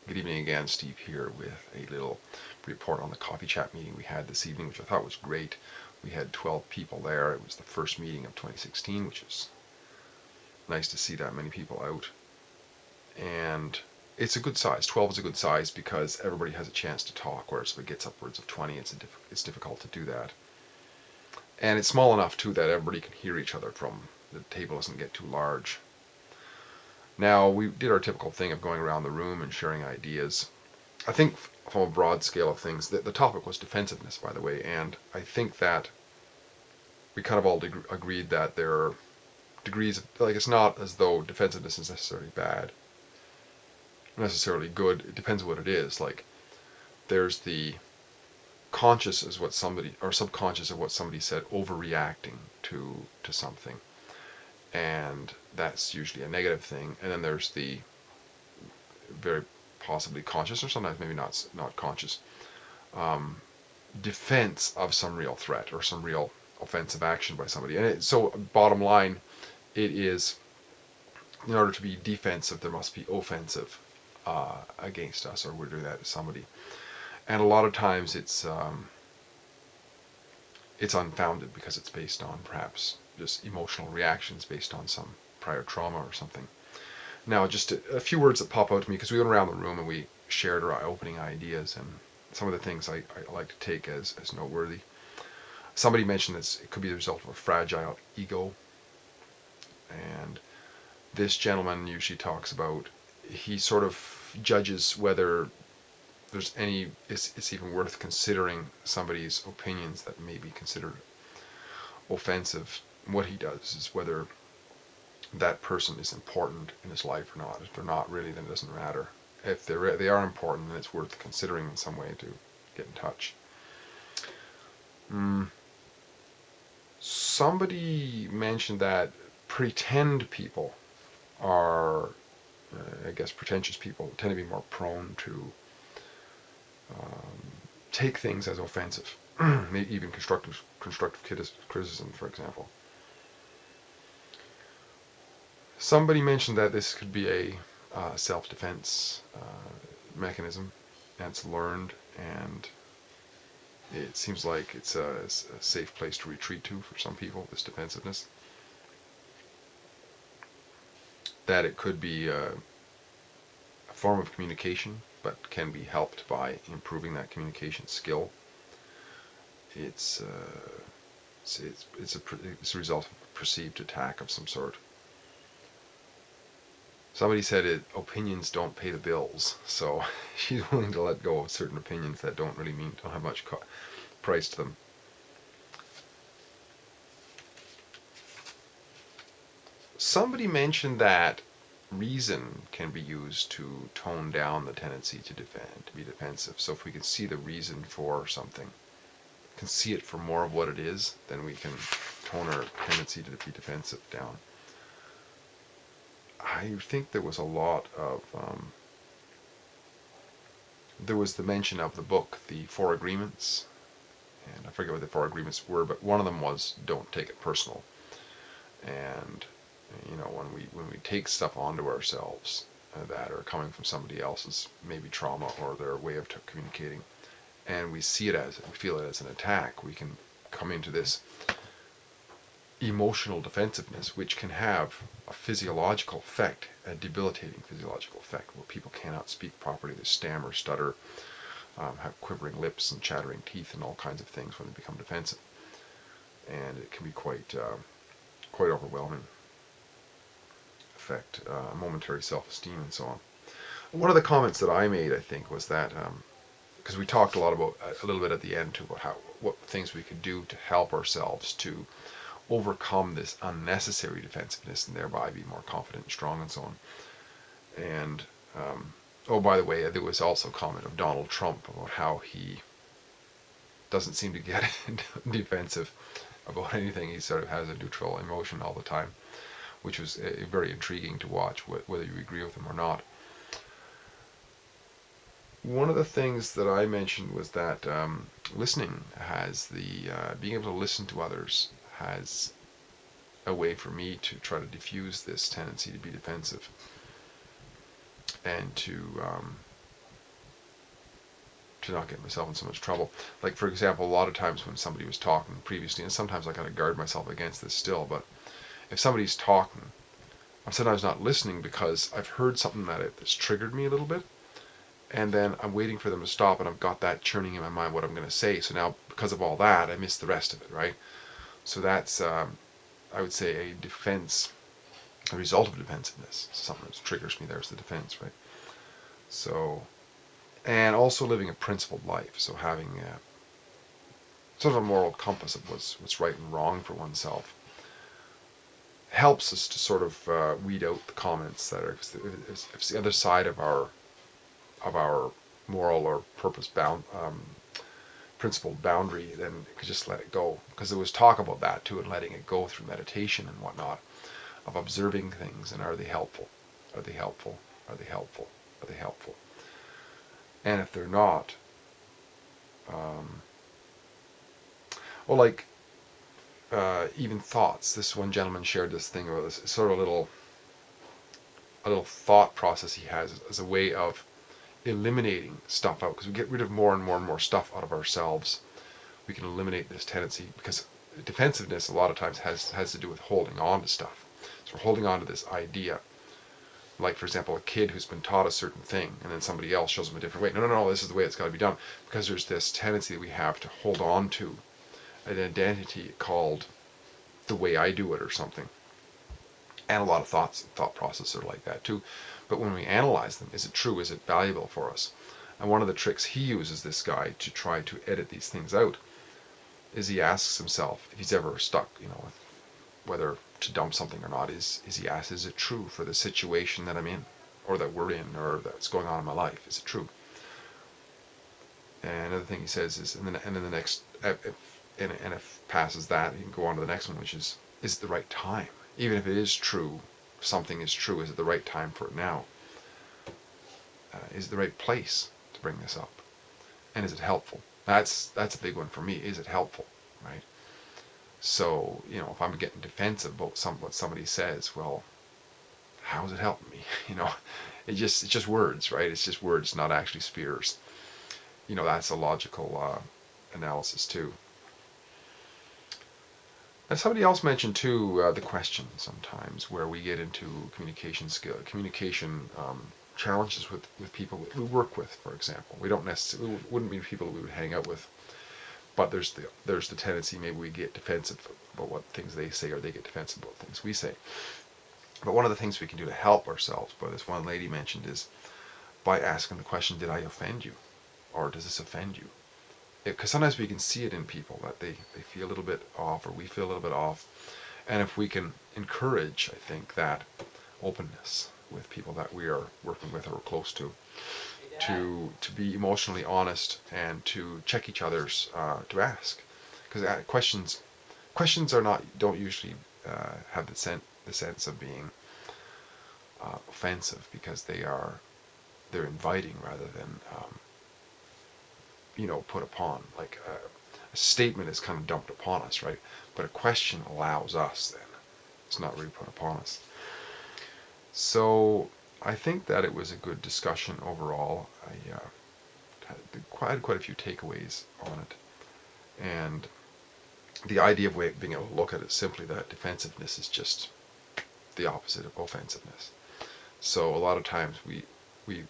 Good evening again, Steve here with a little report on the coffee chat meeting we had this evening, which I thought was great. We had 12 people there. It was the first meeting of 2016, which is nice to see that many people out. And it's a good size. 12 is a good size because everybody has a chance to talk, whereas if it gets upwards of 20, it's difficult to do that. And it's small enough, too, that everybody can hear each other from the table doesn't get too large. Now, we did our typical thing of going around the room and sharing ideas. I think from a broad scale of things, the topic was defensiveness, by the way, and I think that we kind of all agreed that there are degrees of, like, it's not as though defensiveness is necessarily bad, necessarily good. It depends what it is. Like, there's the conscious is what somebody, or subconscious of what somebody said, overreacting to something, and that's usually a negative thing. And then there's the very possibly conscious, or sometimes maybe not conscious, defense of some real threat or some real offensive action by somebody. And so, bottom line, it is, in order to be defensive, there must be offensive against us, or we're doing that to somebody. And a lot of times it's unfounded because it's based on perhaps just emotional reactions based on some prior trauma or something. Now, just a few words that pop out to me, because we went around the room and we shared our opening ideas and some of the things I like to take as noteworthy. Somebody mentioned this, it could be the result of a fragile ego. And this gentleman usually talks about, he sort of judges whether there's it's even worth considering somebody's opinions that may be considered offensive. What he does is whether that person is important in his life or not. If they're not really, then it doesn't matter. If they are important, then it's worth considering in some way to get in touch. Somebody mentioned that pretend people are, I guess pretentious people tend to be more prone to take things as offensive, maybe even constructive criticism, for example. Somebody mentioned that this could be a self-defense mechanism, and it's learned, and it seems like it's a safe place to retreat to for some people, this defensiveness. That it could be a form of communication, but can be helped by improving that communication skill. It's a result of a perceived attack of some sort. Somebody said opinions don't pay the bills, so she's willing to let go of certain opinions that don't have much price to them. Somebody mentioned that reason can be used to tone down the tendency to be defensive. So if we can see the reason for something, can see it for more of what it is, then we can tone our tendency to be defensive down. I think there was a lot of there was the mention of the book, The Four Agreements, and I forget what the four agreements were, but one of them was don't take it personal. And when we take stuff onto ourselves that are coming from somebody else's maybe trauma or their way of communicating, and we feel it as an attack, we can come into this emotional defensiveness, which can have a physiological effect, a debilitating physiological effect, where people cannot speak properly, they stammer, stutter, have quivering lips and chattering teeth and all kinds of things when they become defensive. And it can be quite overwhelming, affect momentary self-esteem and so on. One of the comments that I made, I think, was that because we talked a little bit at the end too about what things we could do to help ourselves to overcome this unnecessary defensiveness and thereby be more confident and strong and so on. And oh, by the way, there was also a comment of Donald Trump about how he doesn't seem to get defensive about anything. He sort of has a neutral emotion all the time, which was very intriguing to watch, whether you agree with him or not. One of the things that I mentioned was that listening has being able to listen to others has a way for me to try to diffuse this tendency to be defensive and to to not get myself in so much trouble. Like, for example, a lot of times when somebody was talking previously, and sometimes I gotta guard myself against this still, but if somebody's talking, I'm sometimes not listening because I've heard something that's triggered me a little bit, and then I'm waiting for them to stop, and I've got that churning in my mind what I'm going to say. So now, because of all that, I miss the rest of it, right? So that's, I would say, a result of defensiveness. Something that triggers me there is the defense, right? So, and also living a principled life. So having sort of a moral compass of what's right and wrong for oneself helps us to sort of weed out the comments that are, if it's the other side of our moral or purpose bound principled boundary, then we could just let it go. Because there was talk about that too, and letting it go through meditation and whatnot, of observing things and are they helpful? Are they helpful? Are they helpful? Are they helpful? And if they're not, well, like even thoughts. This one gentleman shared this thing about this sort of a little thought process he has as a way of eliminating stuff out, because we get rid of more and more and more stuff out of ourselves. We can eliminate this tendency, because defensiveness a lot of times has to do with holding on to stuff. So we're holding on to this idea. Like, for example, a kid who's been taught a certain thing, and then somebody else shows them a different way. No, no, no, this is the way it's got to be done. Because there's this tendency that we have to hold on to an identity called the way I do it or something. And a lot of thought processes are like that too. But when we analyze them, is it true? Is it valuable for us? And one of the tricks he uses, this guy, to try to edit these things out, is he asks himself if he's ever stuck, with whether to dump something or not. Is he asks, is it true for the situation that I'm in, or that we're in, or that's going on in my life? Is it true? And another thing he says is, and then the next, if passes that, you can go on to the next one, which is it the right time? Even if it is true, if something is true, is it the right time for it now? Is it the right place to bring this up? And is it helpful? That's a big one for me. Is it helpful, right? So, if I'm getting defensive about what somebody says, well, how is it helping me? It's just words, right? It's just words, not actually spheres. That's a logical analysis too. And somebody else mentioned too the question sometimes where we get into communication challenges with people we work with, for example. We don't necessarily wouldn't be people that we would hang out with, but there's the tendency maybe we get defensive about what things they say, or they get defensive about things we say. But one of the things we can do to help ourselves, but this one lady mentioned, is by asking the question, did I offend you? Or does this offend you? Because sometimes we can see it in people that they feel a little bit off, or we feel a little bit off. And if we can encourage, I think, that openness with people that we are working with or close to be emotionally honest and to check each other's, to ask. Because questions don't usually have the sense of being offensive, because they're inviting rather than put upon. Like a statement is kind of dumped upon us, right? But a question allows us, then it's not really put upon us. So I think that it was a good discussion overall. I had quite a few takeaways on it, and the idea of being able to look at it simply that defensiveness is just the opposite of offensiveness. So a lot of times we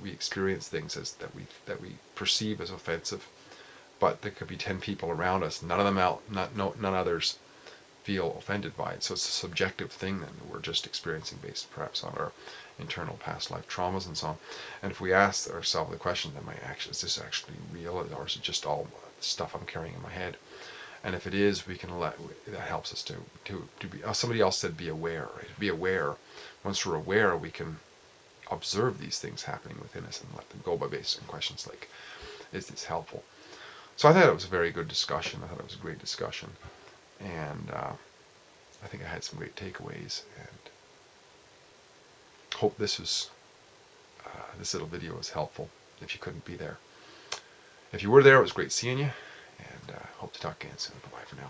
experience things that we perceive as offensive, but there could be 10 people around us, none others feel offended by it. So it's a subjective thing then that we're just experiencing based perhaps on our internal past life traumas and so on. And if we ask ourselves the question, is this actually real, or is it just all stuff I'm carrying in my head? And if it is, that helps us to be, somebody else said be aware, right? Be aware. Once we're aware, we can observe these things happening within us and let them go by based on questions like, is this helpful? So I thought it was a very good discussion. I thought it was a great discussion. And I think I had some great takeaways, and hope this little video was helpful if you couldn't be there. If you were there, it was great seeing you, and hope to talk again soon. Bye-bye for now.